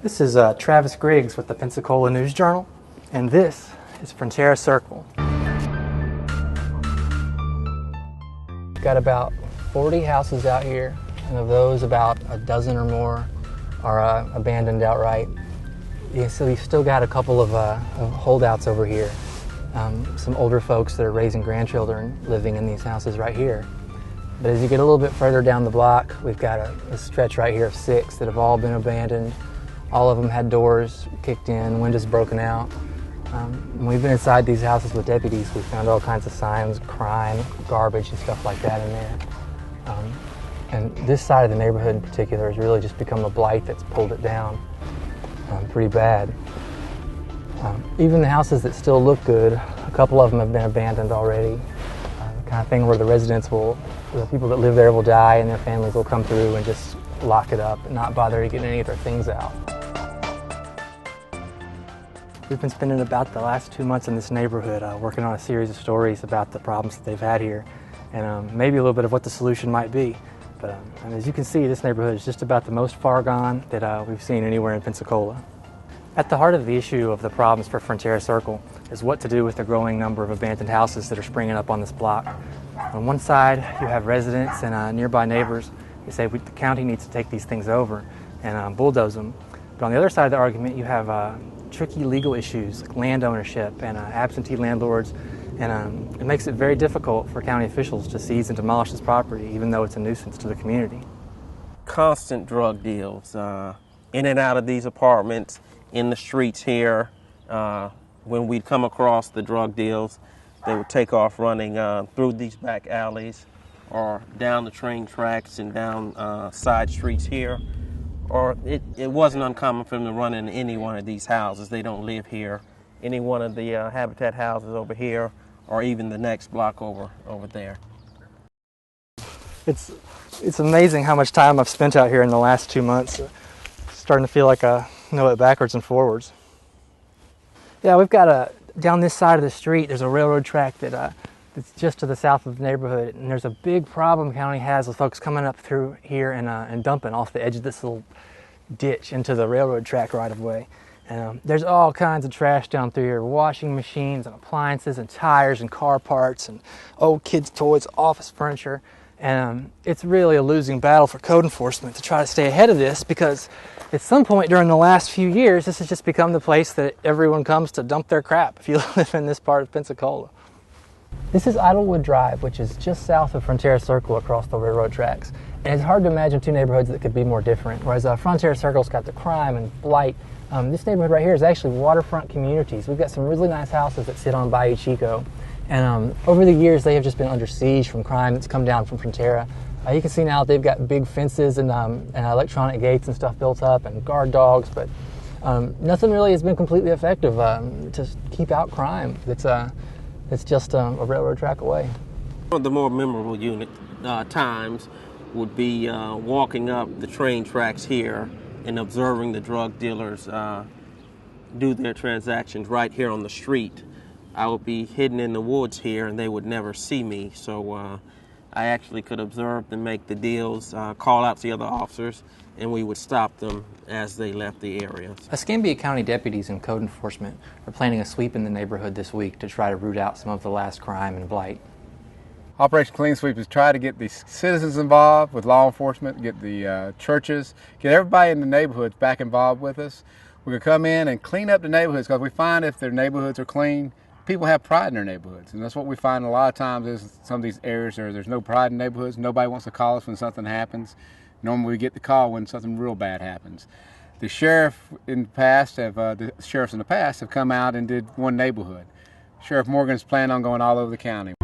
This is Travis Griggs with the Pensacola News Journal, and this is Frontera Circle. We've got about 40 houses out here, and of those about a dozen or more are abandoned outright. Yeah, so we've still got a couple of holdouts over here. Some older folks that are raising grandchildren living in these houses right here. But as you get a little bit further down the block, we've got a stretch right here of 6 that have all been abandoned. All of them had doors kicked in, windows broken out. When we've been inside these houses with deputies, we found all kinds of signs, crime, garbage, and stuff like that in there. And this side of the neighborhood in particular has really just become a blight that's pulled it down pretty bad. Even the houses that still look good, a couple of them have been abandoned already. The kind of thing where the people that live there will die and their families will come through and just lock it up and not bother to get any of their things out. We've been spending about the last 2 months in this neighborhood working on a series of stories about the problems that they've had here and maybe a little bit of what the solution might be. But as you can see, this neighborhood is just about the most far gone that we've seen anywhere in Pensacola. At the heart of the issue of the problems for Frontera Circle is what to do with the growing number of abandoned houses that are springing up on this block. On one side, you have residents and nearby neighbors who say the county needs to take these things over and bulldoze them. But on the other side of the argument, you have tricky legal issues like land ownership and absentee landlords, and it makes it very difficult for county officials to seize and demolish this property, even though it's a nuisance to the community. Constant drug deals in and out of these apartments, in the streets here. When we'd come across the drug deals, they would take off running through these back alleys or down the train tracks and down side streets here. Or it wasn't uncommon for them to run in any one of these houses. They don't live here. Any one of the Habitat houses over here, or even the next block over there. It's amazing how much time I've spent out here in the last 2 months. Starting to feel like I know it backwards and forwards. Yeah, we've got down this side of the street, there's a railroad track that's just to the south of the neighborhood, and there's a big problem the county has with folks coming up through here and dumping off the edge of this little ditch into the railroad track right of way. And there's all kinds of trash down through here, washing machines and appliances and tires and car parts and old kids' toys, office furniture. And it's really a losing battle for code enforcement to try to stay ahead of this, because at some point during the last few years, this has just become the place that everyone comes to dump their crap if you live in this part of Pensacola. This is Idlewood Drive, which is just south of Frontera Circle across the railroad tracks. And it's hard to imagine two neighborhoods that could be more different. Whereas Frontera Circle's got the crime and blight, this neighborhood right here is actually waterfront communities. We've got some really nice houses that sit on Bayou Chico. And over the years, they have just been under siege from crime that's come down from Frontera. You can see now they've got big fences and electronic gates and stuff built up and guard dogs, but nothing really has been completely effective to keep out crime. It's just a railroad track away. One of the more memorable times would be walking up the train tracks here and observing the drug dealers do their transactions right here on the street. I would be hidden in the woods here and they would never see me, so I actually could observe them make the deals, call out to the other officers, and we would stop them as they left the area. Escambia County deputies and code enforcement are planning a sweep in the neighborhood this week to try to root out some of the last crime and blight. Operation Clean Sweep is try to get the citizens involved with law enforcement, get the churches, get everybody in the neighborhoods back involved with us. We're going to come in and clean up the neighborhoods, because we find if their neighborhoods are clean, people have pride in their neighborhoods. And that's what we find a lot of times is some of these areas there's no pride in neighborhoods. Nobody wants to call us when something happens. Normally we get the call when something real bad happens. The sheriffs in the past have come out and did one neighborhood. Sheriff Morgan's planning on going all over the county.